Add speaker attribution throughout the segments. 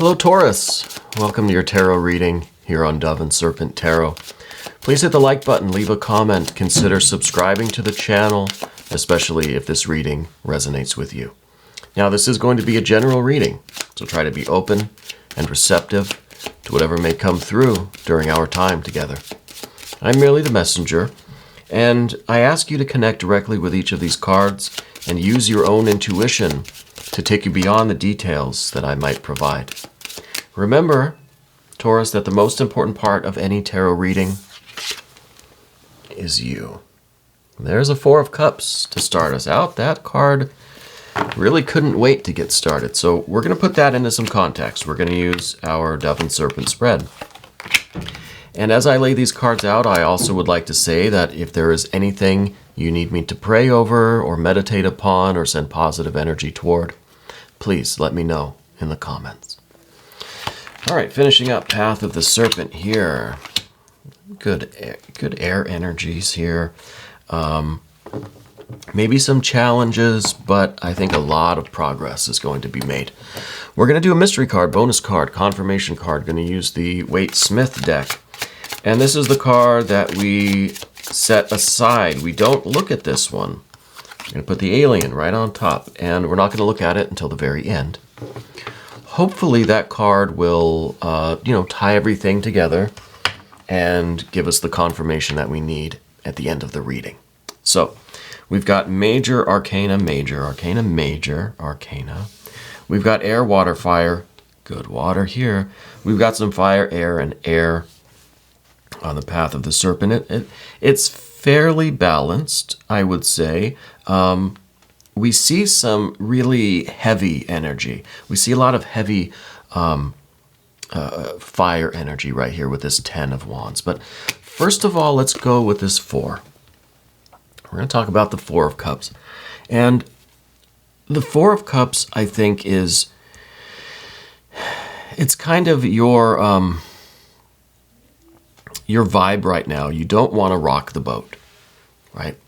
Speaker 1: Hello Taurus, welcome to your tarot reading here on Dove and Serpent Tarot. Please hit the like button, leave a comment, consider subscribing to the channel, especially if this reading resonates with you. Now this is going to be a general reading, so try to be open and receptive to whatever may come through during our time together. I'm merely the messenger, and I ask you to connect directly with each of these cards and use your own intuition to take you beyond the details that I might provide. Remember, Taurus, that the most important part of any tarot reading is you. There's a Four of Cups to start us out. That card really couldn't wait to get started. So we're going to put that into some context. We're going to use our Dove and Serpent spread. And as I lay these cards out, I also would like to say that if there is anything you need me to pray over or meditate upon or send positive energy toward, please let me know in the comments. All right, finishing up Path of the Serpent here. Good air energies here. Maybe some challenges, but I think a lot of progress is going to be made. We're going to do a mystery card, bonus card, confirmation card. Going to use the Waite-Smith deck. And this is the card that we set aside. We don't look at this one. I'm going to put the alien right on top, and we're not going to look at it until the very end. Hopefully that card will, tie everything together and give us the confirmation that we need at the end of the reading. So we've got major arcana, major arcana, major arcana. We've got air, water, fire. Good water here. We've got some fire, air, and air on the Path of the Serpent. It's fairly balanced, I would say. We see some really heavy energy. We see a lot of heavy fire energy right here with this 10 of Wands. But first of all, let's go with this 4. We're going to talk about the 4 of Cups. And the 4 of Cups, I think, it's kind of your vibe right now. You don't want to rock the boat, right?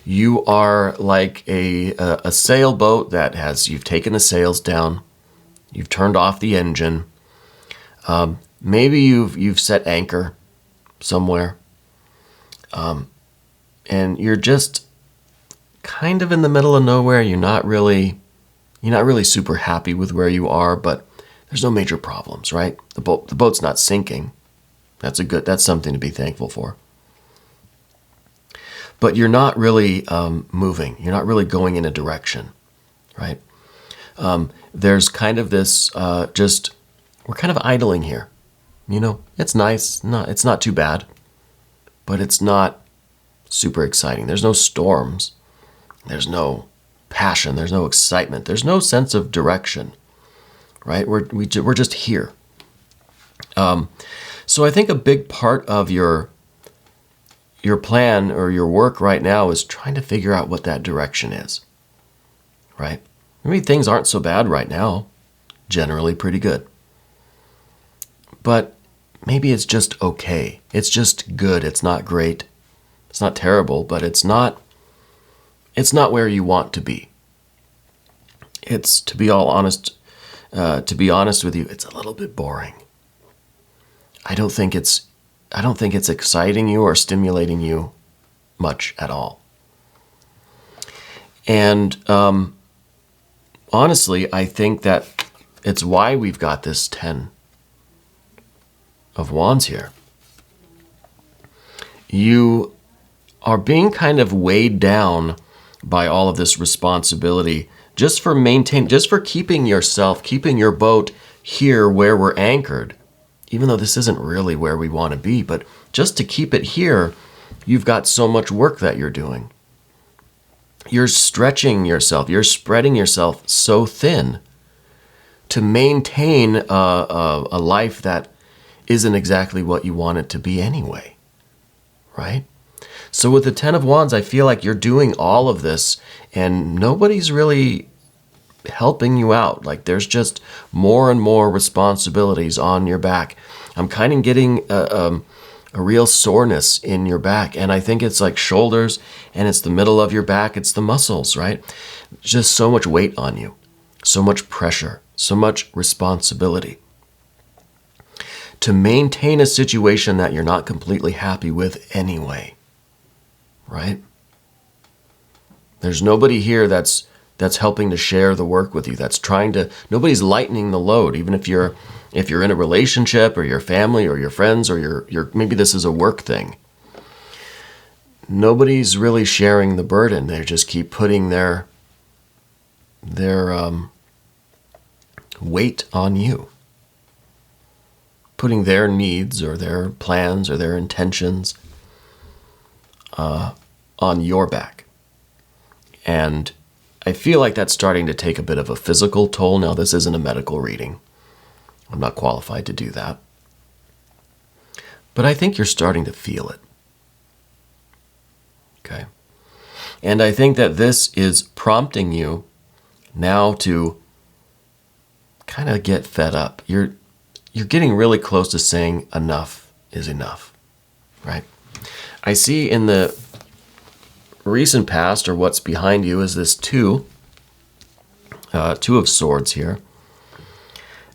Speaker 1: You are like a sailboat that you've taken the sails down, you've turned off the engine, maybe you've set anchor somewhere, and you're just kind of in the middle of nowhere. You're not really super happy with where you are, but there's no major problems, right? The boat's not sinking. That's something to be thankful for. But you're not really moving. You're not really going in a direction, right? There's kind of this, we're kind of idling here. It's nice. It's not too bad, but it's not super exciting. There's no storms. There's no passion. There's no excitement. There's no sense of direction, right? We're just here. So I think a big part of your plan or your work right now is trying to figure out what that direction is, right? Maybe things aren't so bad right now, generally pretty good. But maybe it's just okay. It's just good. It's not great. It's not terrible, but it's not where you want to be. It's, to be honest with you, it's a little bit boring. I don't think it's exciting you or stimulating you much at all. And honestly, I think that it's why we've got this 10 of Wands here. You are being kind of weighed down by all of this responsibility just for keeping your boat here where we're anchored. Even though this isn't really where we want to be, but just to keep it here, you've got so much work that you're doing. You're stretching yourself. You're spreading yourself so thin to maintain a life that isn't exactly what you want it to be anyway, right? So with the 10 of Wands, I feel like you're doing all of this and nobody's really helping you out. Like there's just more and more responsibilities on your back. I'm kind of getting a real soreness in your back, and I think it's like shoulders and it's the middle of your back. It's the muscles, right? Just so much weight on you, so much pressure so much responsibility to maintain a situation that you're not completely happy with anyway, right? There's nobody here that's helping to share the work with you. Nobody's lightening the load, even if you're in a relationship or your family or your friends or your maybe this is a work thing. Nobody's really sharing the burden. They just keep putting their weight on you, putting their needs or their plans or their intentions on your back. And I feel like that's starting to take a bit of a physical toll. Now, this isn't a medical reading. I'm not qualified to do that. But I think you're starting to feel it. Okay. And I think that this is prompting you now to kind of get fed up. You're getting really close to saying enough is enough, right? I see in the recent past, or what's behind you, is this two of swords here.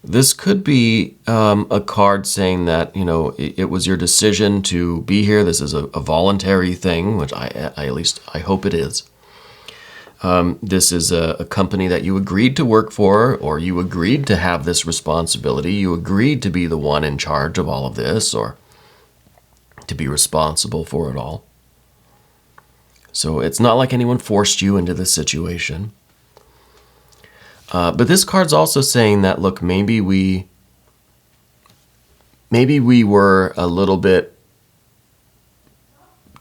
Speaker 1: This could be a card saying that, it was your decision to be here. This is a voluntary thing, which I hope it is. This is a company that you agreed to work for, or you agreed to have this responsibility. You agreed to be the one in charge of all of this, or to be responsible for it all. So it's not like anyone forced you into this situation. But this card's also saying that, look, maybe we were a little bit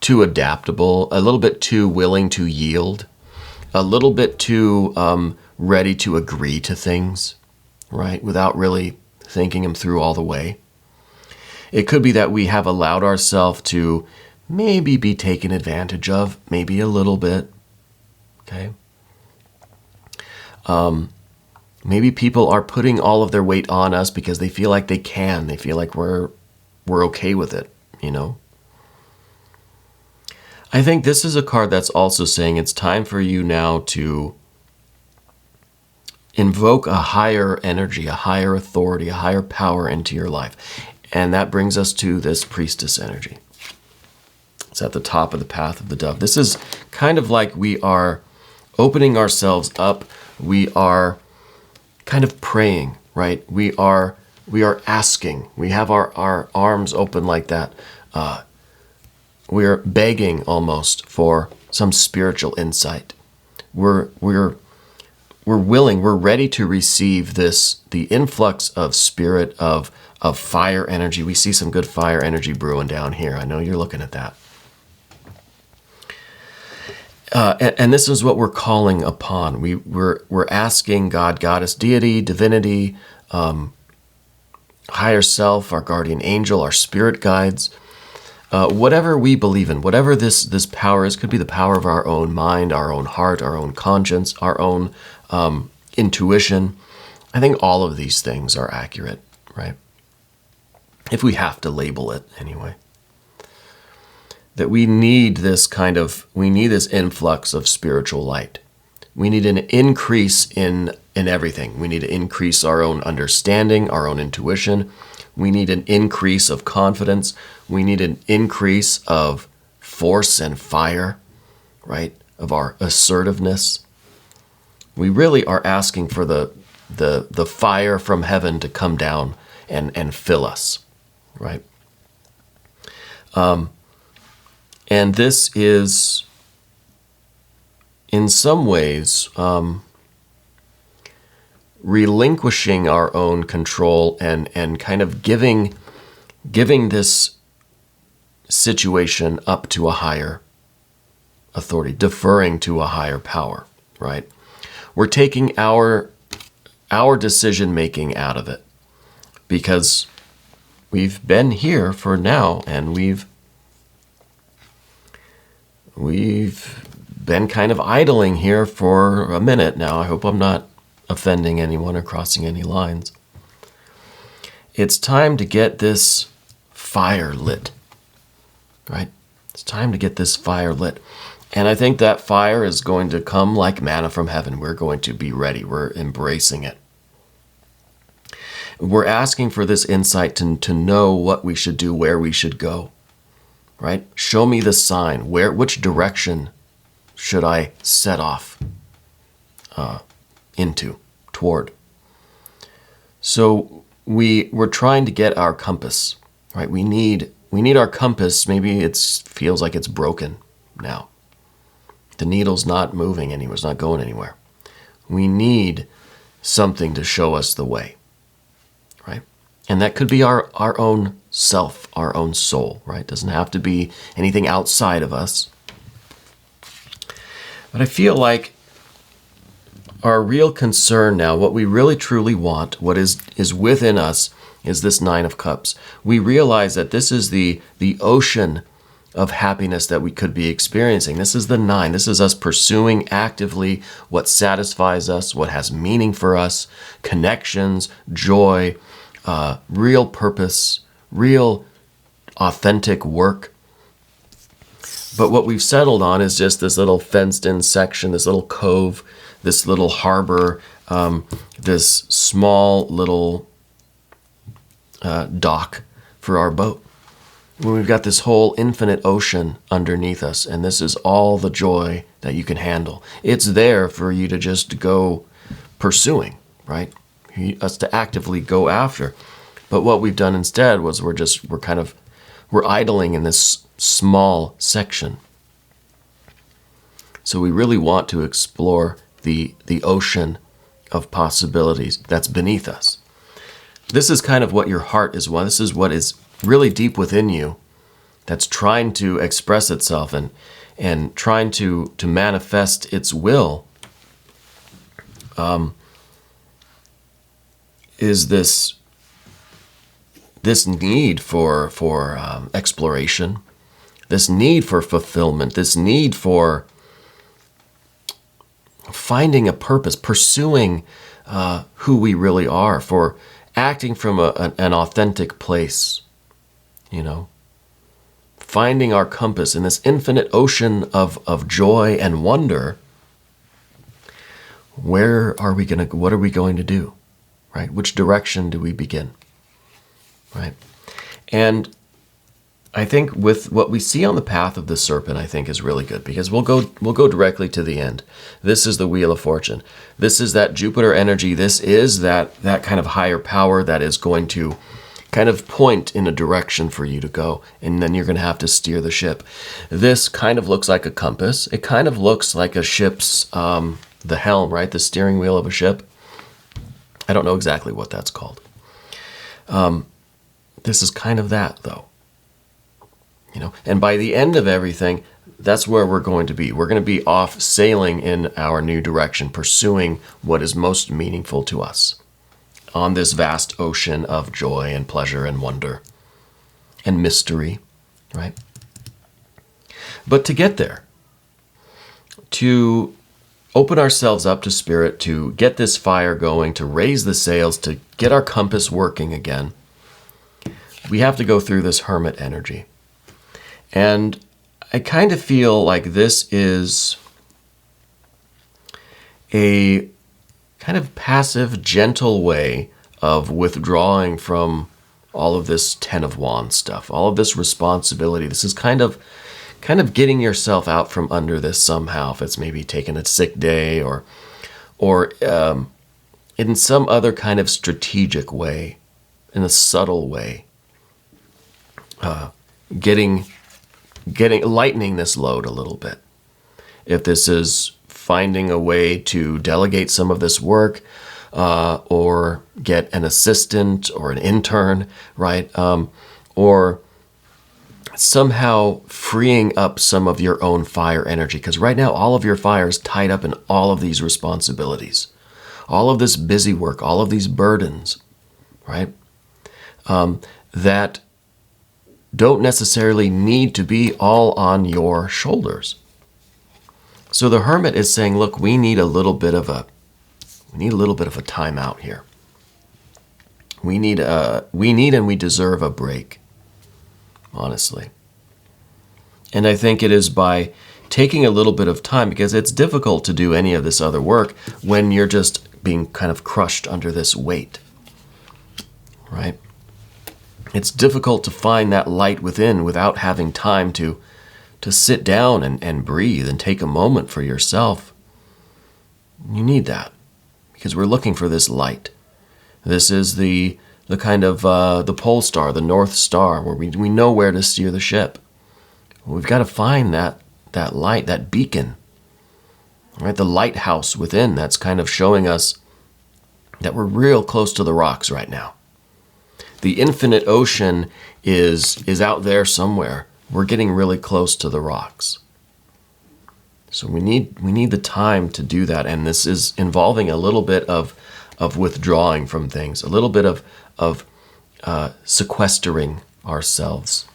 Speaker 1: too adaptable, a little bit too willing to yield, a little bit too ready to agree to things, right, without really thinking them through all the way. It could be that we have allowed ourselves to maybe be taken advantage of, maybe a little bit, okay? Maybe people are putting all of their weight on us because they feel like they can. They feel like we're okay with it, I think this is a card that's also saying it's time for you now to invoke a higher energy, a higher authority, a higher power into your life. And that brings us to this priestess energy. It's at the top of the path of the dove. This is kind of like we are opening ourselves up. We are kind of praying, right? We are asking. We have our arms open like that. We're begging almost for some spiritual insight. We're willing, we're ready to receive the influx of spirit, of fire energy. We see some good fire energy brewing down here. I know you're looking at that. And this is what we're calling upon. We're asking God, goddess, deity, divinity, higher self, our guardian angel, our spirit guides, whatever we believe in, whatever this power is. Could be the power of our own mind, our own heart, our own conscience, our own intuition. I think all of these things are accurate, right? If we have to label it anyway. That we need this influx of spiritual light. We need an increase in everything. We need to increase our own understanding, our own intuition. We need an increase of confidence. We need an increase of force and fire, right? Of our assertiveness. We really are asking for the fire from heaven to come down and fill us, right? And this is, in some ways, relinquishing our own control and kind of giving this situation up to a higher authority, deferring to a higher power, right? We're taking our decision making out of it because we've been here for now, and we've been kind of idling here for a minute now. I hope I'm not offending anyone or crossing any lines. It's time to get this fire lit, right? It's time to get this fire lit. And I think that fire is going to come like manna from heaven. We're going to be ready. We're embracing it. We're asking for this insight to know what we should do, where we should go, right? Show me the sign. Which direction should I set off toward? So we're trying to get our compass, right? We need our compass. Maybe it feels like it's broken now. The needle's not moving anywhere. It's not going anywhere. We need something to show us the way, right? And that could be our own self, our own soul, right? It doesn't have to be anything outside of us. But I feel like our real concern now, what we really truly want, what is within us, is this Nine of Cups. We realize that this is the ocean of happiness that we could be experiencing. This is the 9. This is us pursuing actively what satisfies us, what has meaning for us, connections, joy, real purpose, real authentic work. But what we've settled on is just this little fenced-in section, this little cove, this little harbor, this small little dock for our boat. When we've got this whole infinite ocean underneath us, and this is all the joy that you can handle. It's there for you to just go pursuing, right? Us to actively go after. But what we've done instead was we're idling in this small section. So we really want to explore the ocean of possibilities that's beneath us. This is kind of what your heart is. This is what is really deep within you that's trying to express itself and trying to manifest its will, is this need for exploration, this need for fulfillment, this need for finding a purpose, pursuing who we really are, for acting from an authentic place. Finding our compass in this infinite ocean of joy and wonder. What are we going to do, right? Which direction do we begin, right? And I think with what we see on the path of the serpent, I think is really good, because we'll go directly to the end. This is the Wheel of Fortune. This is that Jupiter energy. This is that kind of higher power that is going to kind of point in a direction for you to go, and then you're going to have to steer the ship. This kind of looks like a compass. It kind of looks like a ship's, the helm, right? The steering wheel of a ship. I don't know exactly what that's called. This is kind of that, though. And by the end of everything, that's where we're going to be. We're going to be off sailing in our new direction, pursuing what is most meaningful to us on this vast ocean of joy and pleasure and wonder and mystery, right? But to get there, to open ourselves up to spirit, to get this fire going, to raise the sails, to get our compass working again, we have to go through this hermit energy. And I kind of feel like this is a kind of passive, gentle way of withdrawing from all of this Ten of Wands stuff, all of this responsibility. This is kind of getting yourself out from under this somehow, if it's maybe taking a sick day or in some other kind of strategic way, in a subtle way, lightening this load a little bit. If this is finding a way to delegate some of this work, or get an assistant or an intern, right? Or somehow freeing up some of your own fire energy. Because right now, all of your fire is tied up in all of these responsibilities, all of this busy work, all of these burdens, right? That don't necessarily need to be all on your shoulders. So the Hermit is saying, look, we need a little bit of a time out here. We need and we deserve a break, honestly. And I think it is by taking a little bit of time, because it's difficult to do any of this other work when you're just being kind of crushed under this weight. right? It's difficult to find that light within without having time to sit down and breathe and take a moment for yourself. You need that because we're looking for this light. This is the kind of the pole star, the North Star, where we know where to steer the ship. We've got to find that light, that beacon, right? The lighthouse within that's kind of showing us that we're real close to the rocks right now. The infinite ocean is out there somewhere. We're getting really close to the rocks. So we need the time to do that, and this is involving a little bit of withdrawing from things, a little bit of sequestering ourselves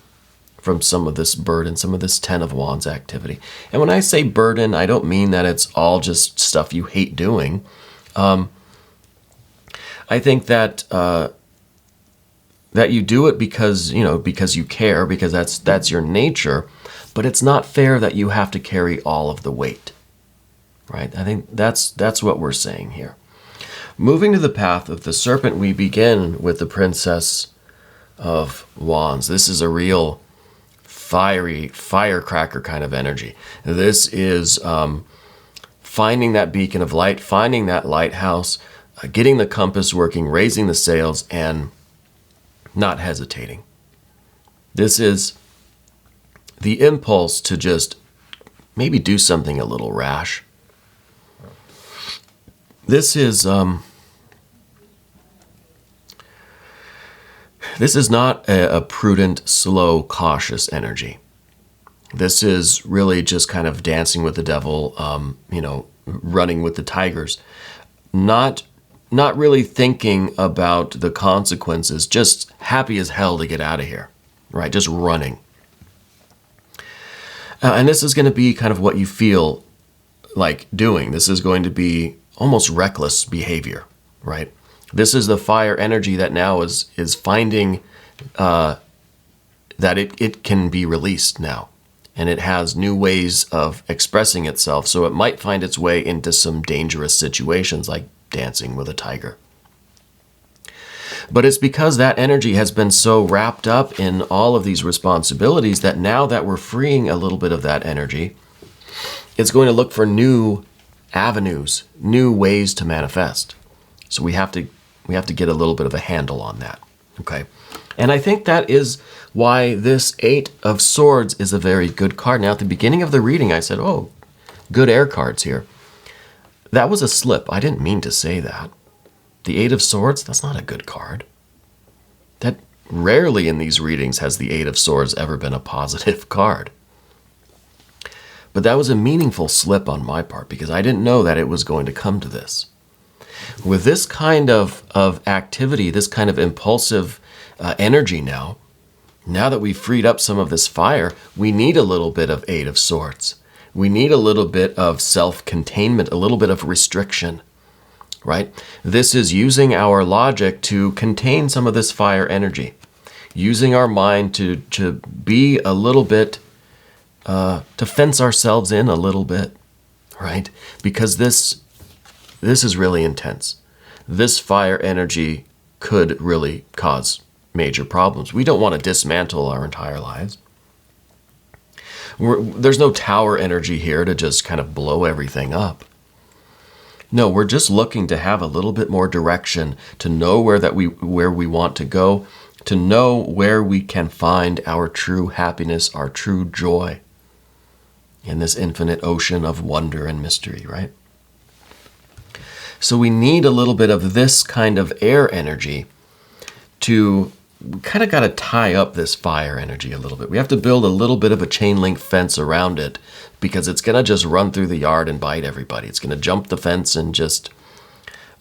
Speaker 1: from some of this burden, some of this Ten of Wands activity. And when I say burden, I don't mean that it's all just stuff you hate doing. I think that you do it because you care, because that's your nature, but it's not fair that you have to carry all of the weight, right? I think that's what we're saying here. Moving to the path of the serpent, we begin with the Princess of Wands. This is a real fiery firecracker kind of energy. This is finding that beacon of light, finding that lighthouse, getting the compass working, raising the sails, and not hesitating. This is the impulse to just maybe do something a little rash. This is not a prudent, slow, cautious energy. This is really just kind of dancing with the devil, running with the tigers. Not really thinking about the consequences, just happy as hell to get out of here, right? Just running. And this is going to be kind of what you feel like doing. This is going to be almost reckless behavior, right? This is the fire energy that now is finding that it can be released now. And it has new ways of expressing itself, so it might find its way into some dangerous situations like dancing with a tiger. But it's because that energy has been so wrapped up in all of these responsibilities that now that we're freeing a little bit of that energy, it's going to look for new avenues, new ways to manifest. So we have to get a little bit of a handle on that, okay? And I think that is why this Eight of Swords is a very good card. Now, at the beginning of the reading, I said, oh, good air cards here. That was a slip. I didn't mean to say that. The Eight of Swords, that's not a good card. That rarely in these readings has the Eight of Swords ever been a positive card. But that was a meaningful slip on my part because I didn't know that it was going to come to this. With this kind of activity, this kind of impulsive energy now that we've freed up some of this fire, we need a little bit of Eight of Swords. We need a little bit of self-containment, a little bit of restriction, right? This is using our logic to contain some of this fire energy, using our mind to be a little bit, to fence ourselves in a little bit, right? Because this is really intense. This fire energy could really cause major problems. We don't want to dismantle our entire lives. There's no tower energy here to just kind of blow everything up. No, we're just looking to have a little bit more direction, to know where we want to go, to know where we can find our true happiness, our true joy in this infinite ocean of wonder and mystery, right? So we need a little bit of this kind of air energy to kind of got to tie up this fire energy a little bit. We have to build a little bit of a chain link fence around it because it's going to just run through the yard and bite everybody. It's going to jump the fence and just,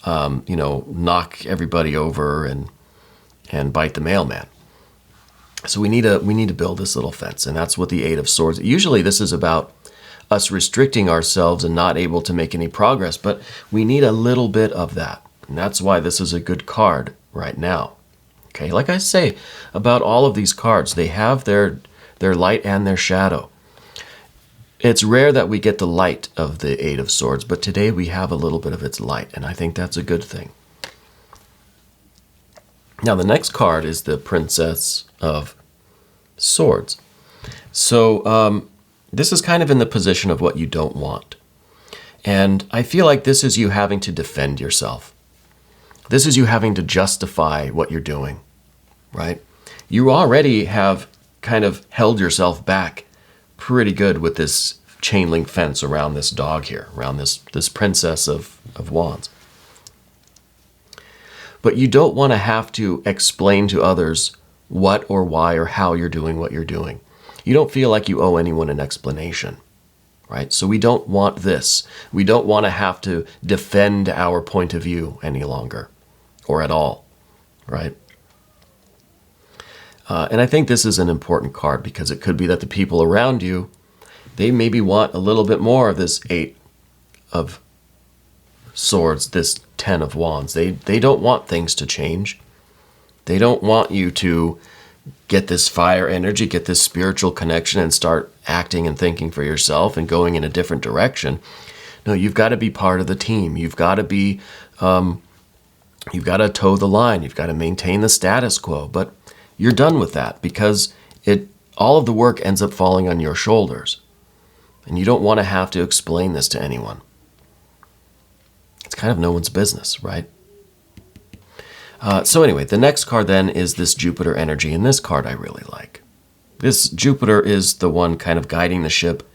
Speaker 1: knock everybody over and bite the mailman. So we need to build this little fence, and that's what the Eight of Swords. Usually this is about us restricting ourselves and not able to make any progress, but we need a little bit of that. And that's why this is a good card right now. Okay, like I say about all of these cards, they have their light and their shadow. It's rare that we get the light of the Eight of Swords, but today we have a little bit of its light, and I think that's a good thing. Now, the next card is the Princess of Swords. So this is kind of in the position of what you don't want. And I feel like this is you having to defend yourself. This is you having to justify what you're doing, right? You already have kind of held yourself back pretty good with this chain link fence around this dog here, around this Princess of Wands. But you don't want to have to explain to others what or why or how you're doing what you're doing. You don't feel like you owe anyone an explanation, right? So we don't want this. We don't want to have to defend our point of view any longer or at all, right? And I think this is an important card because it could be that the people around you, they maybe want a little bit more of this 8 of Swords, this 10 of Wands. They don't want things to change. They don't want you to get this fire energy, get this spiritual connection and start acting and thinking for yourself and going in a different direction. No, you've got to be part of the team. You've got to be, you've got to toe the line. You've got to maintain the status quo. But you're done with that because all of the work ends up falling on your shoulders. And you don't want to have to explain this to anyone. It's kind of no one's business, right? So anyway, the next card then is this Jupiter energy, and this card I really like. This Jupiter is the one kind of guiding the ship.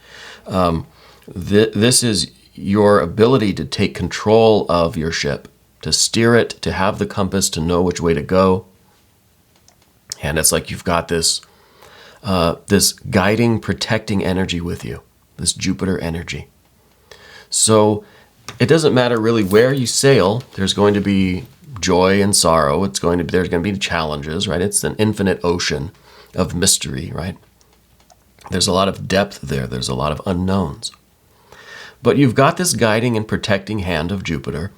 Speaker 1: This is your ability to take control of your ship, to steer it, to have the compass, to know which way to go. And it's like you've got this guiding, protecting energy with you, this Jupiter energy. So it doesn't matter really where you sail. There's going to be joy and sorrow. There's going to be challenges, right? It's an infinite ocean of mystery, right? There's a lot of depth there. There's a lot of unknowns. But you've got this guiding and protecting hand of Jupiter.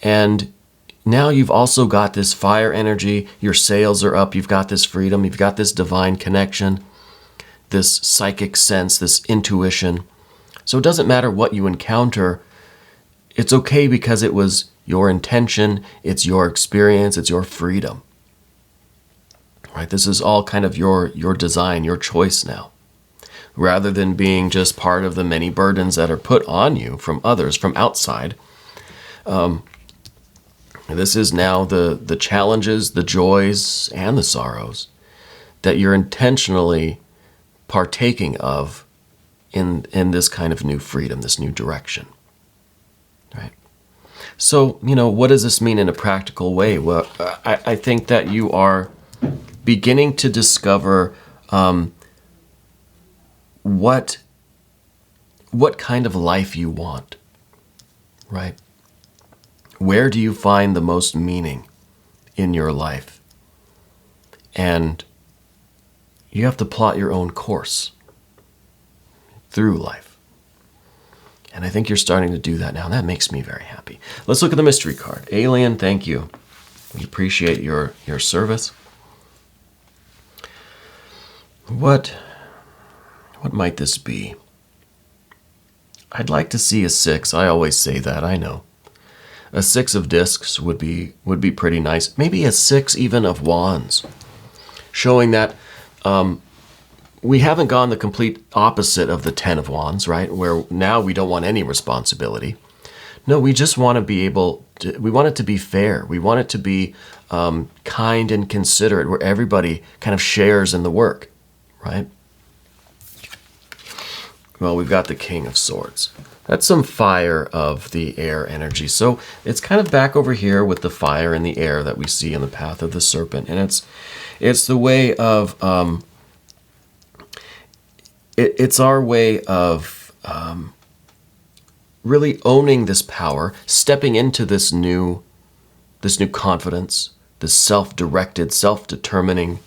Speaker 1: And now you've also got this fire energy. Your sails are up. You've got this freedom. You've got this divine connection, this psychic sense, this intuition. So it doesn't matter what you encounter. It's okay because it was your intention, it's your experience, it's your freedom. Right? This is all kind of your design, your choice now. Rather than being just part of the many burdens that are put on you from others, from outside. This is now the challenges, the joys, and the sorrows that you're intentionally partaking of in this kind of new freedom, this new direction. Right? So, what does this mean in a practical way? Well, I think that you are beginning to discover what kind of life you want, right? Where do you find the most meaning in your life? And you have to plot your own course through life. And I think you're starting to do that now. And that makes me very happy. Let's look at the mystery card. Alien, thank you. We appreciate your service. What might this be? I'd like to see a 6. I always say that, I know. A 6 of discs would be pretty nice. Maybe a 6 even of wands. Showing that we haven't gone the complete opposite of the 10 of wands, right? Where now we don't want any responsibility. No, we just want to be we want it to be fair. We want it to be kind and considerate, where everybody kind of shares in the work, right? Well, we've got the King of Swords. That's some fire of the air energy. So it's kind of back over here with the fire and the air that we see in the path of the serpent. And it's the way of, it's our way of really owning this power, stepping into this new confidence, this self-directed, self-determining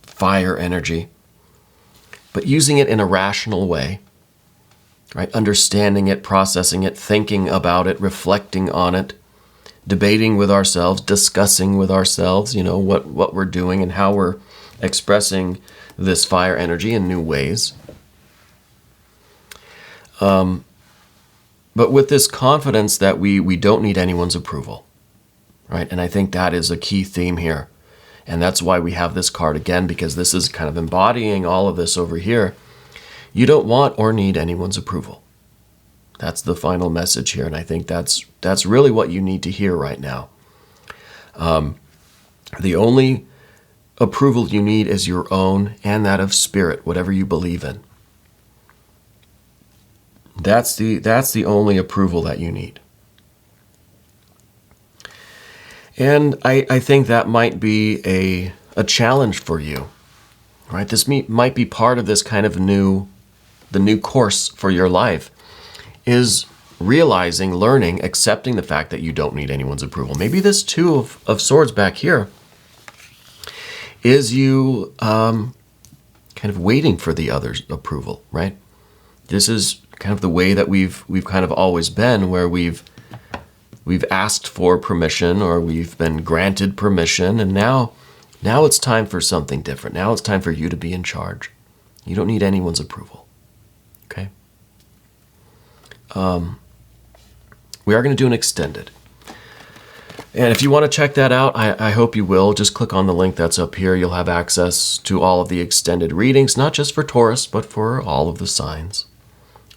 Speaker 1: fire energy, but using it in a rational way. Right? Understanding it, processing it, thinking about it, reflecting on it, debating with ourselves, discussing with ourselves, what we're doing and how we're expressing this fire energy in new ways. But with this confidence that we don't need anyone's approval, right? And I think that is a key theme here And that's why we have this card again, because this is kind of embodying all of this over here. You don't want or need anyone's approval. That's the final message here, and I think that's really what you need to hear right now. The only approval you need is your own and that of spirit, whatever you believe in. That's the only approval that you need. And I think that might be a challenge for you, right? This might be part of this kind of the new course for your life, is realizing, learning, accepting the fact that you don't need anyone's approval. Maybe this Two of Swords back here is you kind of waiting for the other's approval, right? This is kind of the way that we've kind of always been, where we've asked for permission, or we've been granted permission, and now it's time for something different. Now it's time for you to be in charge. You don't need anyone's approval. Okay? We are going to do an extended. And if you want to check that out, I hope you will. Just click on the link that's up here. You'll have access to all of the extended readings, not just for Taurus, but for all of the signs.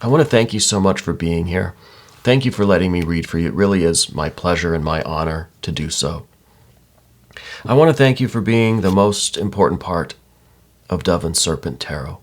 Speaker 1: I want to thank you so much for being here. Thank you for letting me read for you. It really is my pleasure and my honor to do so. I want to thank you for being the most important part of Dove and Serpent Tarot.